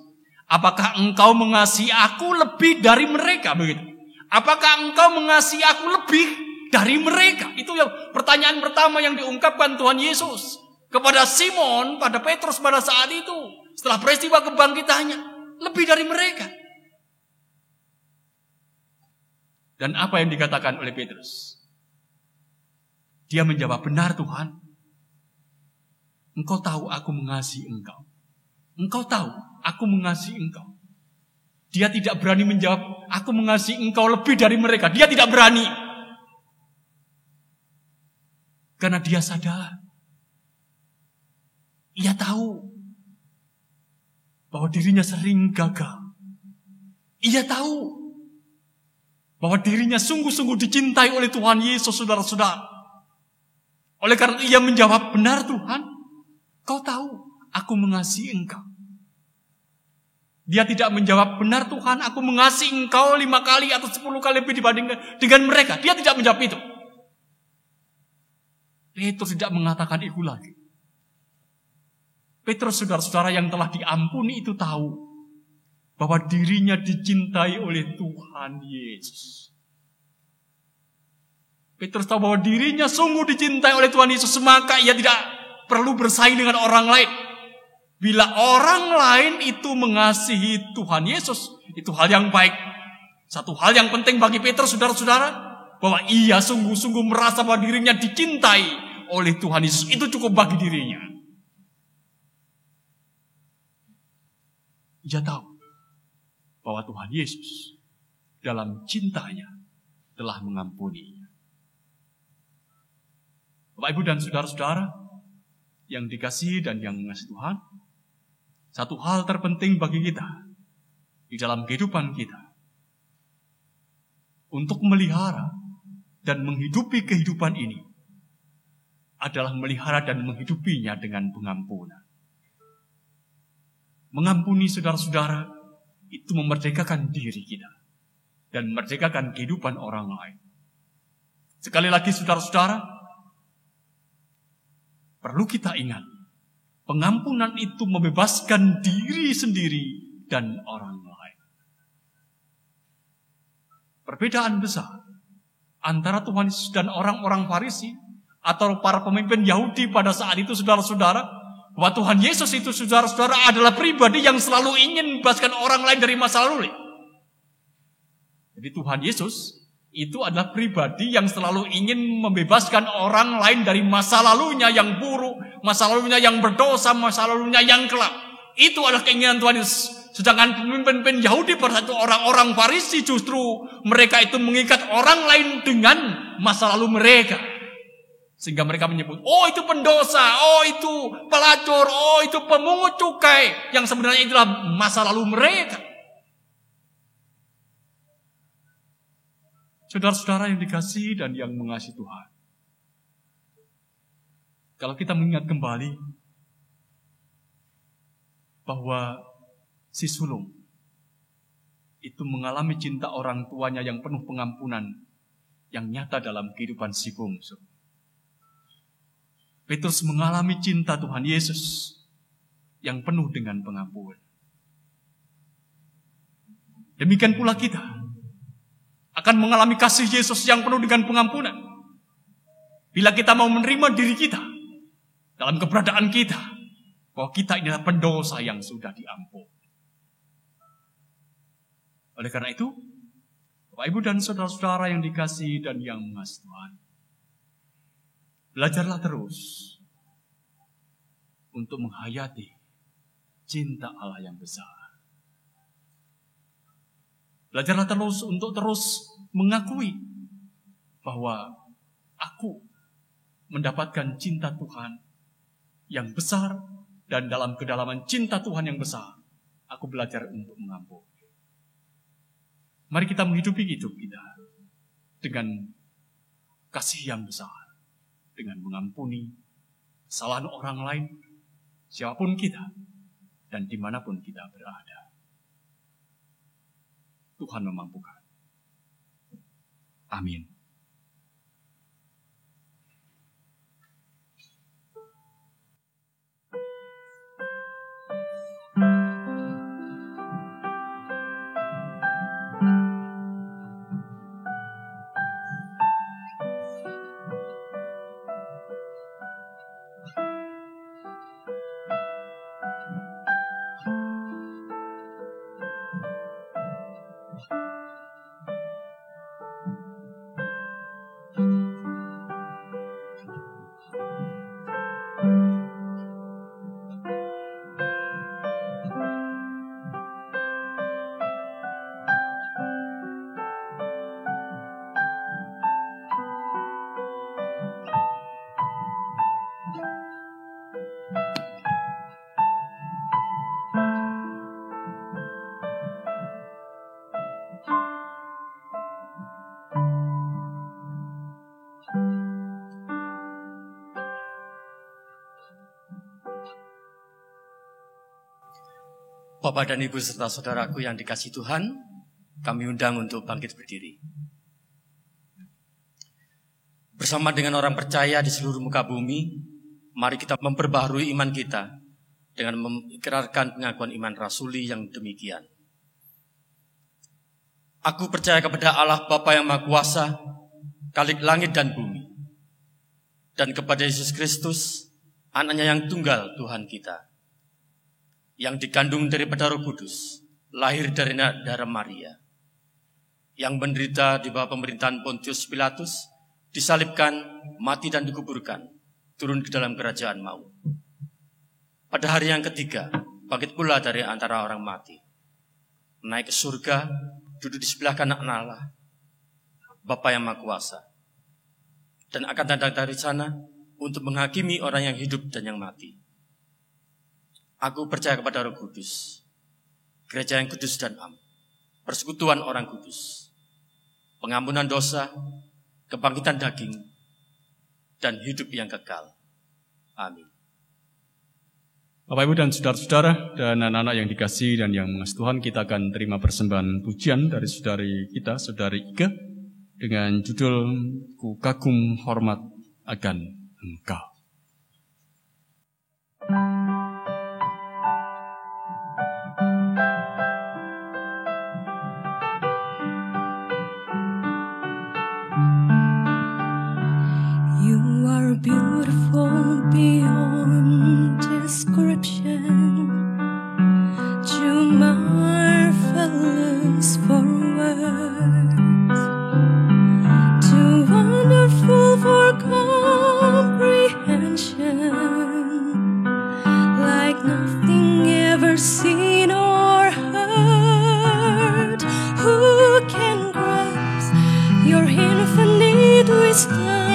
apakah engkau mengasihi aku lebih dari mereka? Begitu. Apakah engkau mengasihi aku lebih dari mereka? Itu yang pertanyaan pertama yang diungkapkan Tuhan Yesus kepada Simon, pada Petrus pada saat itu. Setelah peristiwa kebangkitannya, lebih dari mereka. Dan apa yang dikatakan oleh Petrus? Dia menjawab, benar Tuhan. Engkau tahu aku mengasihi engkau. Engkau tahu aku mengasihi engkau. Dia tidak berani menjawab, aku mengasihi engkau lebih dari mereka. Dia tidak berani. Karena dia sadar. Ia tahu bahwa dirinya sering gagal. Ia tahu bahwa dirinya sungguh-sungguh dicintai oleh Tuhan Yesus, saudara-saudara. Oleh karena ia menjawab, benar Tuhan, kau tahu aku mengasihi engkau. Dia tidak menjawab, benar Tuhan, aku mengasihi engkau 5 kali atau 10 kali lebih dibandingkan dengan mereka. Dia tidak menjawab itu. Petrus tidak mengatakan itu lagi. Petrus, saudara-saudara, yang telah diampuni itu tahu bahwa dirinya dicintai oleh Tuhan Yesus. Petrus tahu bahwa dirinya sungguh dicintai oleh Tuhan Yesus, maka ia tidak perlu bersaing dengan orang lain. Bila orang lain itu mengasihi Tuhan Yesus, itu hal yang baik. Satu hal yang penting bagi Petrus, saudara-saudara, bahwa ia sungguh-sungguh merasa bahwa dirinya dicintai oleh Tuhan Yesus. Itu cukup bagi dirinya. Ia tahu bahwa Tuhan Yesus dalam cintanya telah mengampuninya. Bapak, Ibu, dan saudara-saudara yang dikasihi dan yang mengasihi Tuhan, satu hal terpenting bagi kita di dalam kehidupan kita untuk melihara dan menghidupi kehidupan ini adalah melihara dan menghidupinya dengan pengampunan. Mengampuni saudara-saudara itu memerdekakan diri kita dan memerdekakan kehidupan orang lain. Sekali lagi, saudara-saudara, perlu kita ingat, pengampunan itu membebaskan diri sendiri dan orang lain. Perbedaan besar antara Tuhan Yesus dan orang-orang Farisi atau para pemimpin Yahudi pada saat itu, saudara-saudara, bahwa Tuhan Yesus itu, saudara-saudara, adalah pribadi yang selalu ingin membebaskan orang lain dari masa lalu. Jadi Tuhan Yesus itu adalah pribadi yang selalu ingin membebaskan orang lain dari masa lalunya yang buruk, masa lalunya yang berdosa, masa lalunya yang kelam. Itu adalah keinginan Tuhan Yesus. Sedangkan pemimpin Yahudi pada satu orang-orang Farisi justru mereka itu mengikat orang lain dengan masa lalu mereka. Sehingga mereka menyebut, oh itu pendosa, oh itu pelacur, oh itu pemungut cukai. Yang sebenarnya itulah masa lalu mereka. Saudara-saudara yang dikasihi dan yang mengasihi Tuhan, kalau kita mengingat kembali bahwa si sulung itu mengalami cinta orang tuanya yang penuh pengampunan yang nyata dalam kehidupan si bungsu. Petrus mengalami cinta Tuhan Yesus yang penuh dengan pengampunan. Demikian pula kita akan mengalami kasih Yesus yang penuh dengan pengampunan. Bila kita mau menerima diri kita dalam keberadaan kita, bahwa kita adalah pendosa yang sudah diampuni. Oleh karena itu, Bapak, Ibu, dan saudara-saudara yang dikasihi dan yang mengasihi Tuhan, belajarlah terus untuk menghayati cinta Allah yang besar. Belajarlah terus untuk terus mengakui bahwa aku mendapatkan cinta Tuhan yang besar, dan dalam kedalaman cinta Tuhan yang besar, aku belajar untuk mengampuni. Mari kita menghidupi hidup kita dengan kasih yang besar, dengan mengampuni kesalahan orang lain, siapapun kita, dan dimanapun kita berada. Tuhan memampukan. Amin. Bapak dan Ibu serta saudaraku yang dikasihi Tuhan, kami undang untuk bangkit berdiri. Bersama dengan orang percaya di seluruh muka bumi, mari kita memperbaharui iman kita dengan mengikrarkan pengakuan iman rasuli yang demikian. Aku percaya kepada Allah Bapa yang Maha Kuasa, Khalik langit dan bumi, dan kepada Yesus Kristus, Anaknya yang tunggal Tuhan kita, yang dikandung daripada Roh Kudus, lahir dari darah Maria, yang menderita di bawah pemerintahan Pontius Pilatus, disalibkan, mati dan dikuburkan, turun ke dalam kerajaan maut. Pada hari yang ketiga, bangkit pula dari antara orang mati, naik ke surga, duduk di sebelah kanan Allah, Bapa yang Maha Kuasa, dan akan datang dari sana untuk menghakimi orang yang hidup dan yang mati. Aku percaya kepada Roh Kudus, gereja yang kudus dan am, persekutuan orang kudus, pengampunan dosa, kebangkitan daging, dan hidup yang kekal. Amin. Bapak Ibu dan saudara-saudara dan anak-anak yang dikasihi dan yang mengasihi Tuhan, kita akan terima persembahan pujian dari saudari kita, saudari Ike, dengan judul Ku Kagum Hormat Akan Engkau. Beautiful beyond description, too marvelous for words, too wonderful for comprehension, like nothing ever seen or heard. Who can grasp your infinite wisdom?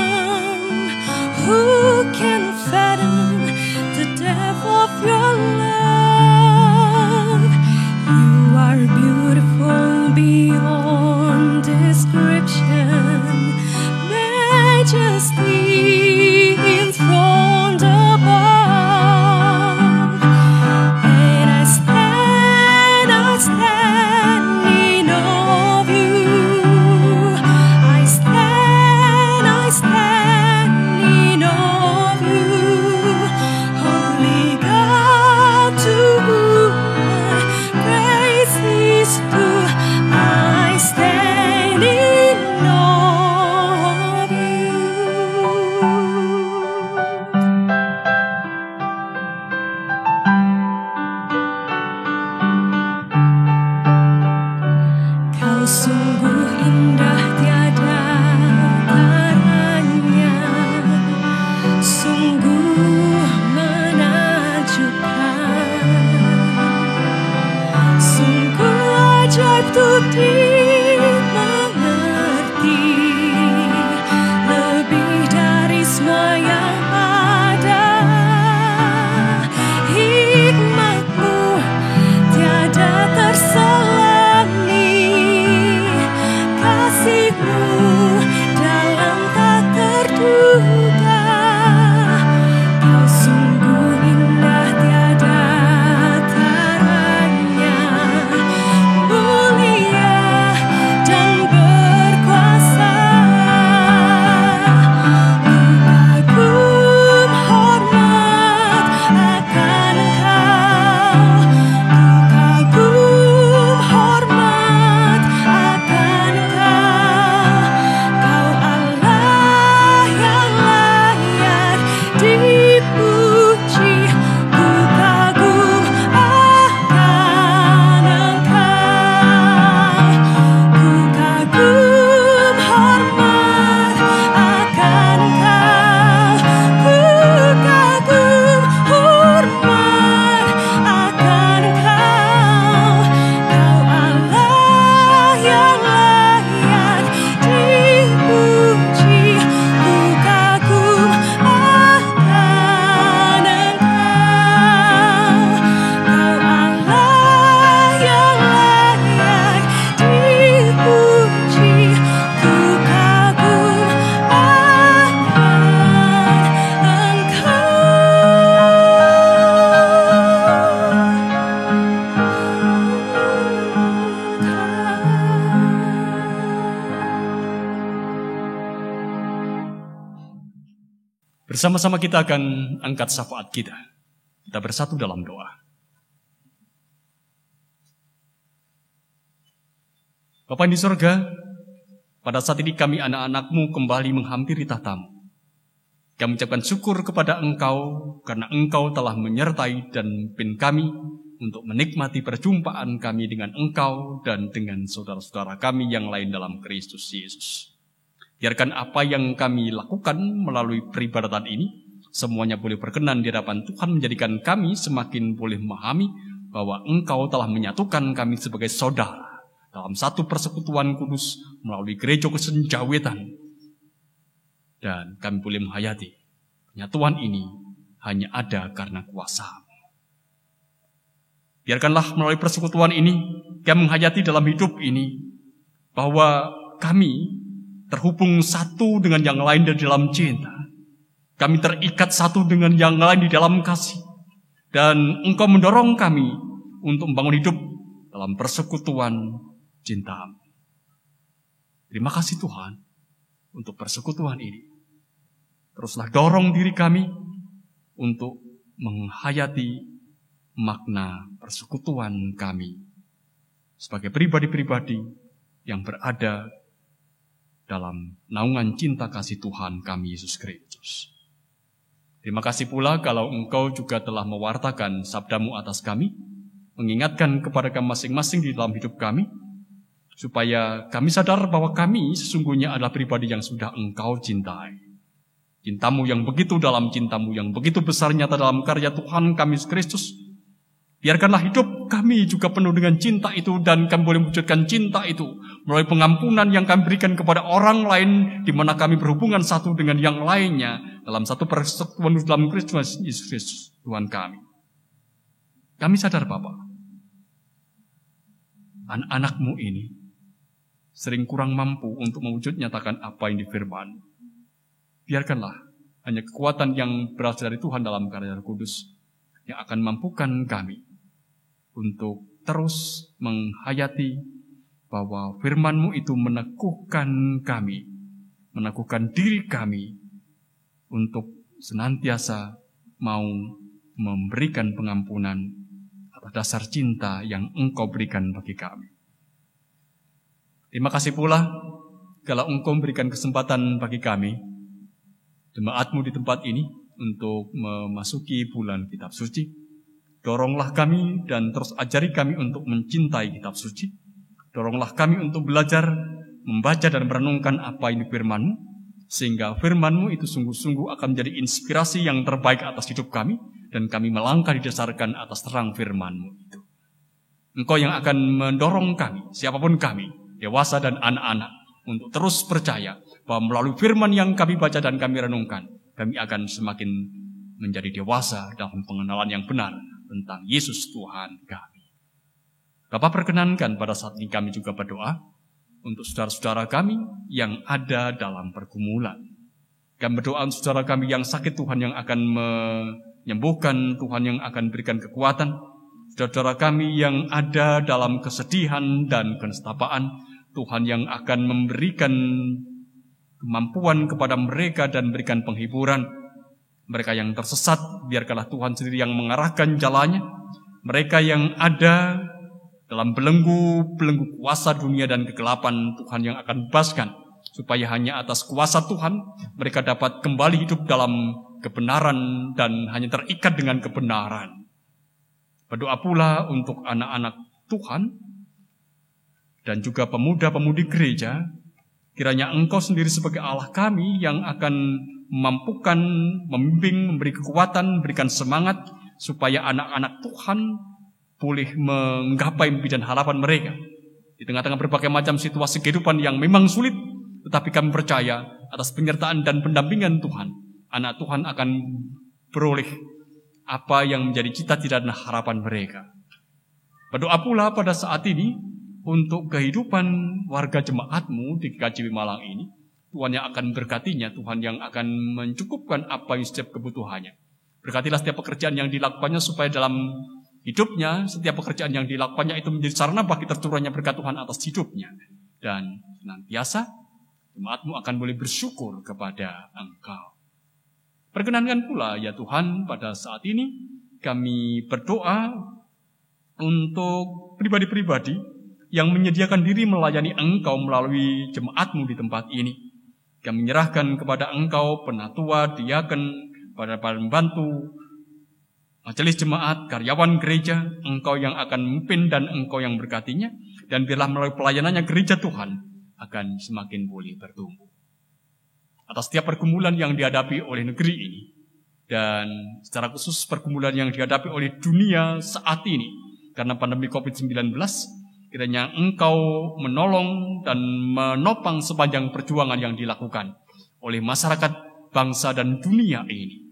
Who can fathom the depth of your love? You are beautiful beyond description, majesty enthroned above. And I stand in awe of you. I stand of you, holy God, to whom praise is due. I stand in awe of you. Kau sungguh indah tiada taranya, sungguh menakjubkan, sungguh ajaib tuh dimengerti, lebih dari semua yang ada. Hikmat-Mu tiada terselami, kasih-Mu dalam tak terduga. Kau sungguh indah tiada taranya, mulia Bersama-sama kita akan angkat syafaat kita. Kita bersatu dalam doa. Bapa di surga, pada saat ini kami anak-anak-Mu kembali menghampiri tahta-Mu. Kami mengucapkan syukur kepada Engkau karena Engkau telah menyertai dan memimpin kami untuk menikmati perjumpaan kami dengan Engkau dan dengan saudara-saudara kami yang lain dalam Kristus Yesus. Biarkan apa yang kami lakukan melalui peribadatan ini semuanya boleh berkenan di hadapan Tuhan, menjadikan kami semakin boleh memahami bahwa Engkau telah menyatukan kami sebagai saudara dalam satu persekutuan kudus melalui gereja kesenjawetan. Dan kami boleh menghayati penyatuan ini hanya ada karena kuasa-Mu. Biarkanlah melalui persekutuan ini kami menghayati dalam hidup ini bahwa kami terhubung satu dengan yang lain di dalam cinta. Kami terikat satu dengan yang lain di dalam kasih. Dan Engkau mendorong kami untuk membangun hidup dalam persekutuan cinta-Mu. Terima kasih Tuhan untuk persekutuan ini. Teruslah dorong diri kami untuk menghayati makna persekutuan kami sebagai pribadi-pribadi yang berada dalam naungan cinta kasih Tuhan kami Yesus Kristus. Terima kasih pula kalau Engkau juga telah mewartakan sabda-Mu atas kami, mengingatkan kepada kami masing-masing di dalam hidup kami, supaya kami sadar bahwa kami sesungguhnya adalah pribadi yang sudah Engkau cintai. Cinta-Mu yang begitu dalam, cinta-Mu yang begitu besar nyata dalam karya Tuhan kami Yesus Kristus. Biarkanlah hidup kami juga penuh dengan cinta itu, dan kami boleh mewujudkan cinta itu melalui pengampunan yang kami berikan kepada orang lain, di mana kami berhubungan satu dengan yang lainnya dalam satu persekutuan dalam Kristus Yesus Kristus Tuhan kami. Kami sadar Bapa, anak-anak-Mu ini sering kurang mampu untuk mewujud nyatakan apa yang difirman. Biarkanlah hanya kekuatan yang berasal dari Tuhan dalam karya Roh Kudus yang akan mampukan kami untuk terus menghayati bahwa firman-Mu itu meneguhkan kami, meneguhkan diri kami untuk senantiasa mau memberikan pengampunan atas dasar cinta yang Engkau berikan bagi kami. Terima kasih pula kalau Engkau memberikan kesempatan bagi kami, jemaat-Mu di tempat ini, untuk memasuki bulan kitab suci. Doronglah kami dan terus ajari kami untuk mencintai kitab suci. Doronglah kami untuk belajar, membaca dan merenungkan apa ini firman-Mu, sehingga firman-Mu itu sungguh-sungguh akan menjadi inspirasi yang terbaik atas hidup kami, dan kami melangkah didasarkan atas terang firman-Mu itu. Engkau yang akan mendorong kami, siapapun kami, dewasa dan anak-anak, untuk terus percaya bahwa melalui firman yang kami baca dan kami renungkan, kami akan semakin menjadi dewasa dalam pengenalan yang benar tentang Yesus Tuhan kami. Bapa, perkenankan pada saat ini kami juga berdoa untuk saudara-saudara kami yang ada dalam pergumulan. Kami berdoa untuk saudara kami yang sakit, Tuhan yang akan menyembuhkan, Tuhan yang akan berikan kekuatan. Saudara kami yang ada dalam kesedihan dan kenestapaan, Tuhan yang akan memberikan kemampuan kepada mereka dan berikan penghiburan. Mereka yang tersesat, biarkanlah Tuhan sendiri yang mengarahkan jalannya. Mereka yang ada dalam belenggu kuasa dunia dan kegelapan, Tuhan yang akan bebaskan, supaya hanya atas kuasa Tuhan mereka dapat kembali hidup dalam kebenaran dan hanya terikat dengan kebenaran. Berdoa pula untuk anak-anak Tuhan dan juga pemuda-pemudi gereja. Kiranya Engkau sendiri sebagai Allah kami yang akan memampukan, membimbing, memberi kekuatan, berikan semangat, supaya anak-anak Tuhan boleh menggapai mimpi dan harapan mereka. Di tengah-tengah berbagai macam situasi kehidupan yang memang sulit, tetapi kami percaya atas penyertaan dan pendampingan Tuhan, anak Tuhan akan beroleh apa yang menjadi cita-cita dan harapan mereka. Berdoa pula pada saat ini untuk kehidupan warga jemaat-Mu di GKJW Malang ini. Tuhan yang akan berkatinya, Tuhan yang akan mencukupkan apa yang setiap kebutuhannya. Berkatilah setiap pekerjaan yang dilakukannya, supaya dalam hidupnya setiap pekerjaan yang dilakukannya itu menjadi sarana bagi tercurahnya berkat Tuhan atas hidupnya. Dan senantiasa jemaat-Mu akan boleh bersyukur kepada Engkau. Perkenankan pula ya Tuhan, pada saat ini kami berdoa untuk pribadi-pribadi yang menyediakan diri melayani Engkau melalui jemaat-Mu di tempat ini. Kami menyerahkan kepada Engkau penatua, diaken, para pembantu, majelis jemaat, karyawan gereja, Engkau yang akan memimpin dan Engkau yang berkatinya. Dan biarlah melalui pelayanannya gereja Tuhan akan semakin boleh bertumbuh. Atas setiap pergumulan yang dihadapi oleh negeri ini, dan secara khusus pergumulan yang dihadapi oleh dunia saat ini, karena pandemi COVID-19, kiranya Engkau menolong dan menopang sepanjang perjuangan yang dilakukan oleh masyarakat, bangsa, dan dunia ini.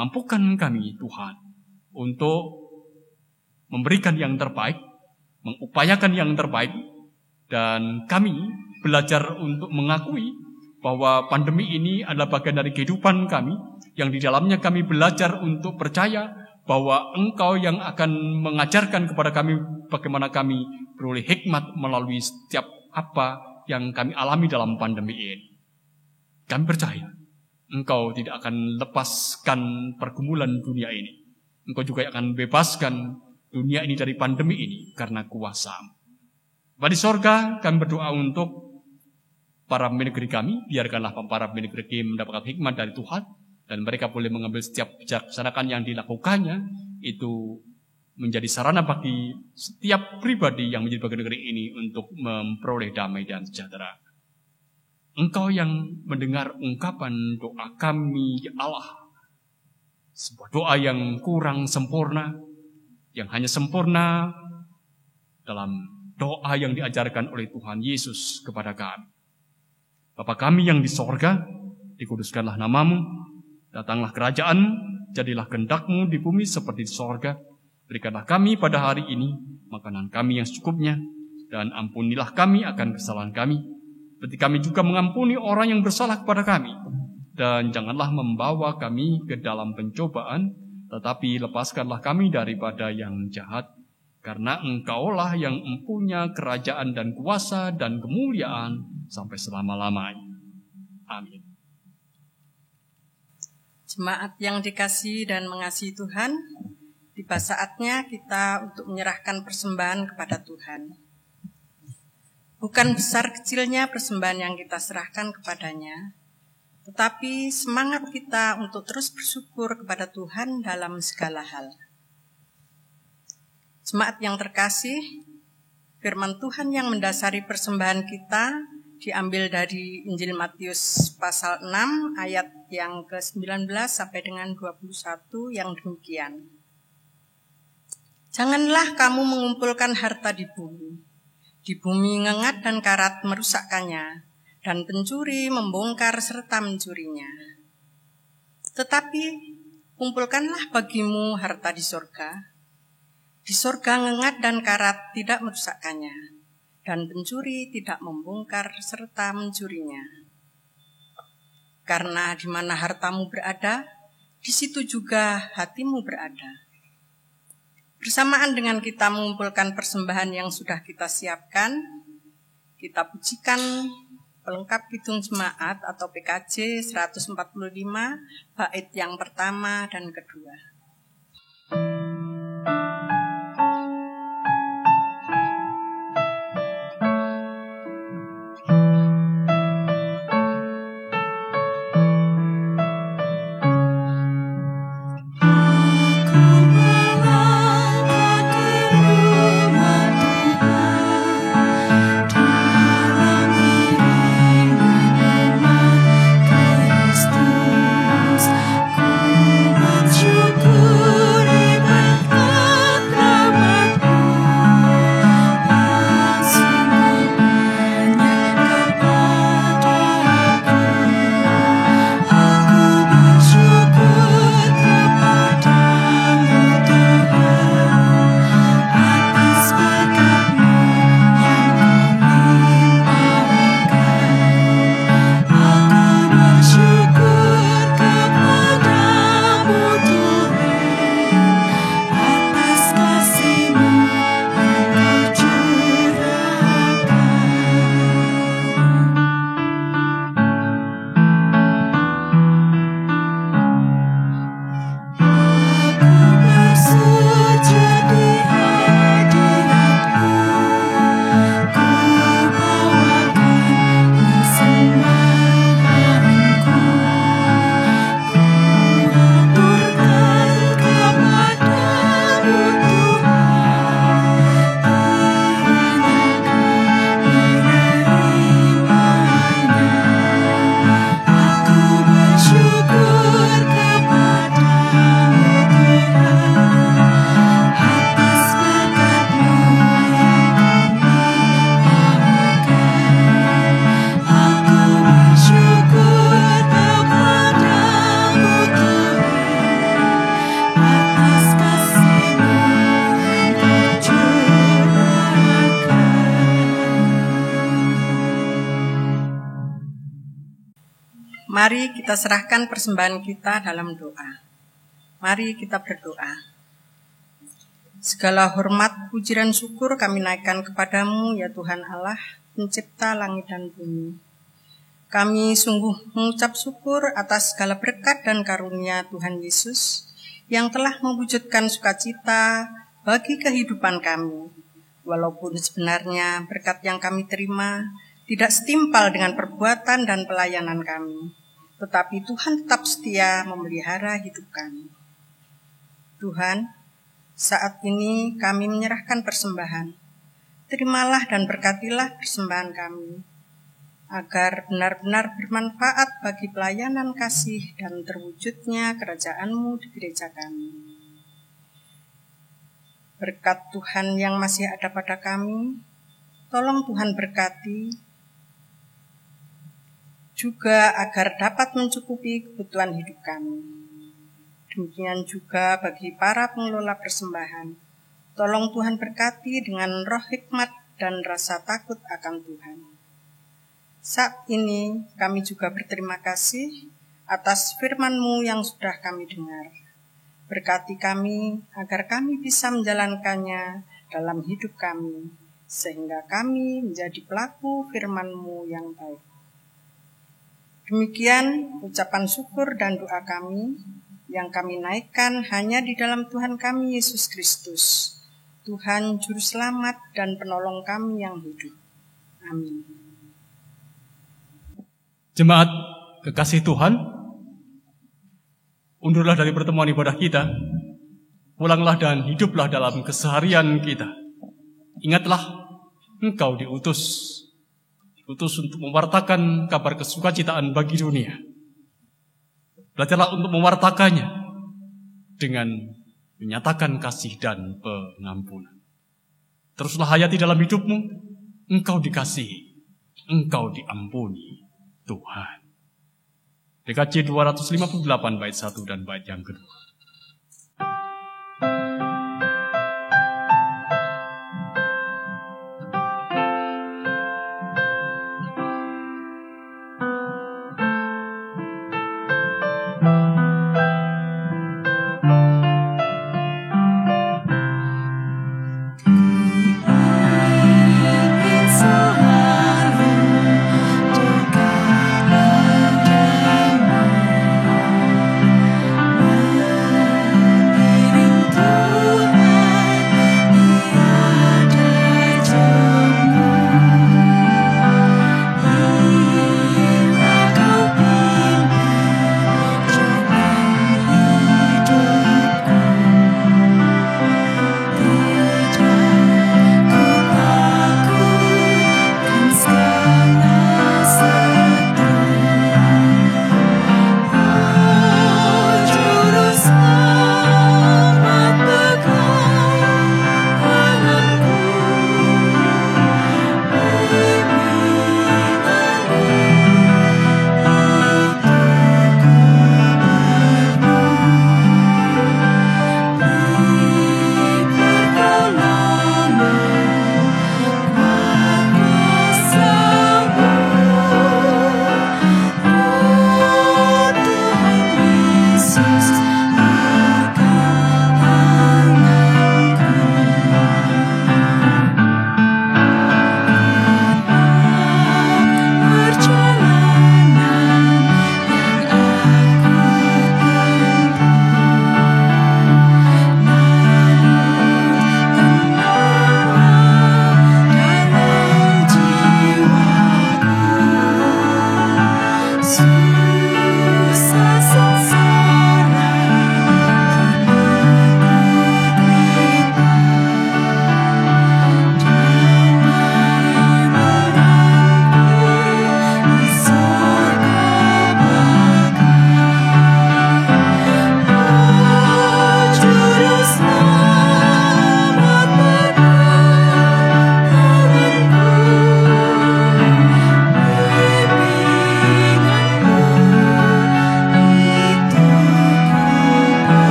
Mampukan kami, Tuhan, untuk memberikan yang terbaik, mengupayakan yang terbaik, dan kami belajar untuk mengakui bahwa pandemi ini adalah bagian dari kehidupan kami, yang di dalamnya kami belajar untuk percaya bahwa Engkau yang akan mengajarkan kepada kami bagaimana kami beroleh hikmat melalui setiap apa yang kami alami dalam pandemi ini. Kami percaya Engkau tidak akan lepaskan pergumulan dunia ini. Engkau juga akan bebaskan dunia ini dari pandemi ini karena kuasa-Mu. Bapa di sorga, kami berdoa untuk para pemimpin negeri kami, biarkanlah para pemimpin negeri kami mendapatkan hikmat dari Tuhan, dan mereka boleh mengambil setiap bijaksanakan yang dilakukannya, itu menjadi sarana bagi setiap pribadi yang menjadi bagian negeri ini untuk memperoleh damai dan sejahtera. Engkau yang mendengar ungkapan doa kami, ya Allah, sebuah doa yang kurang sempurna, yang hanya sempurna dalam doa yang diajarkan oleh Tuhan Yesus kepada kami. Bapa kami yang di sorga, dikuduskanlah nama-Mu, datanglah kerajaan-Mu, jadilah kehendak-Mu di bumi seperti di sorga. Berikanlah kami pada hari ini makanan kami yang secukupnya, dan ampunilah kami akan kesalahan kami, seperti kami juga mengampuni orang yang bersalah kepada kami. Dan janganlah membawa kami ke dalam pencobaan, tetapi lepaskanlah kami daripada yang jahat. Karena Engkaulah yang mempunyai kerajaan dan kuasa dan kemuliaan sampai selama-lamanya. Amin. Jemaat yang dikasihi dan mengasihi Tuhan, tiba saatnya kita untuk menyerahkan persembahan kepada Tuhan. Bukan besar kecilnya persembahan yang kita serahkan kepadanya, tetapi semangat kita untuk terus bersyukur kepada Tuhan dalam segala hal. Jemaat yang terkasih, firman Tuhan yang mendasari persembahan kita diambil dari Injil Matius pasal 6 ayat yang ke-19 sampai dengan 21 yang demikian. Janganlah kamu mengumpulkan harta di bumi. Di bumi ngengat dan karat merusakkannya, dan pencuri membongkar serta mencurinya. Tetapi kumpulkanlah bagimu harta di sorga. Di sorga ngengat dan karat tidak merusakkannya, dan pencuri tidak membongkar serta mencurinya. Karena di mana hartamu berada, di situ juga hatimu berada. Bersamaan dengan kita mengumpulkan persembahan yang sudah kita siapkan, kita pujikan pelengkap Kidung Jemaat atau PKJ 145, bait yang pertama dan kedua. Syukur ibadah Mari kita serahkan persembahan kita dalam doa. Mari kita berdoa. Segala hormat, puji dan syukur kami naikkan kepadamu, ya Tuhan Allah, pencipta langit dan bumi. Kami sungguh mengucap syukur atas segala berkat dan karunia Tuhan Yesus yang telah mewujudkan sukacita bagi kehidupan kami. Walaupun sebenarnya berkat yang kami terima tidak setimpal dengan perbuatan dan pelayanan kami, tetapi Tuhan tetap setia memelihara hidup kami. Tuhan, saat ini kami menyerahkan persembahan. Terimalah dan berkatilah persembahan kami, agar benar-benar bermanfaat bagi pelayanan kasih dan terwujudnya kerajaan-Mu di gereja kami. Berkat Tuhan yang masih ada pada kami, tolong Tuhan berkati juga agar dapat mencukupi kebutuhan hidup kami. Demikian juga bagi para pengelola persembahan, tolong Tuhan berkati dengan roh hikmat dan rasa takut akan Tuhan. Saat ini kami juga berterima kasih atas firman-Mu yang sudah kami dengar. Berkati kami agar kami bisa menjalankannya dalam hidup kami, sehingga kami menjadi pelaku firman-Mu yang baik. Demikian ucapan syukur dan doa kami yang kami naikkan hanya di dalam Tuhan kami Yesus Kristus, Tuhan Juru Selamat dan Penolong kami yang hidup. Amin. Jemaat kekasih Tuhan, undurlah dari pertemuan ibadah kita, pulanglah dan hiduplah dalam keseharian kita. Ingatlah, engkau diutus untuk mewartakan kabar kesukacitaan bagi dunia. Belajarlah untuk mewartakannya dengan menyatakan kasih dan pengampunan. Teruslah hayati dalam hidupmu, engkau dikasihi, engkau diampuni Tuhan. DKJ 258 bait 1 dan bait yang kedua. Selalu dekat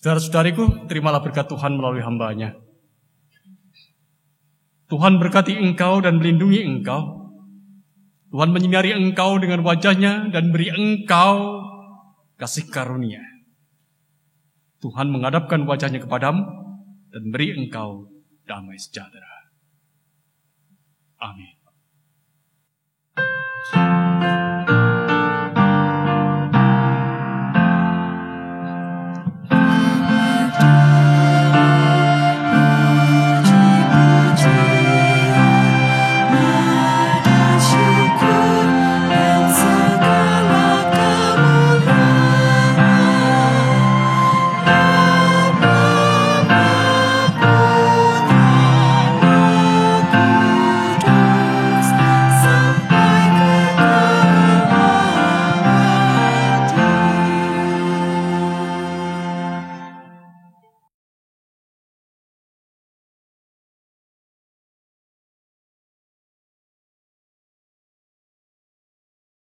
Saudara-saudariku, terimalah berkat Tuhan melalui hamba-Nya. Tuhan berkati engkau dan melindungi engkau. Tuhan menyinari engkau dengan wajah-Nya dan beri engkau kasih karunia. Tuhan menghadapkan wajah-Nya kepadamu dan beri engkau damai sejahtera. Amin.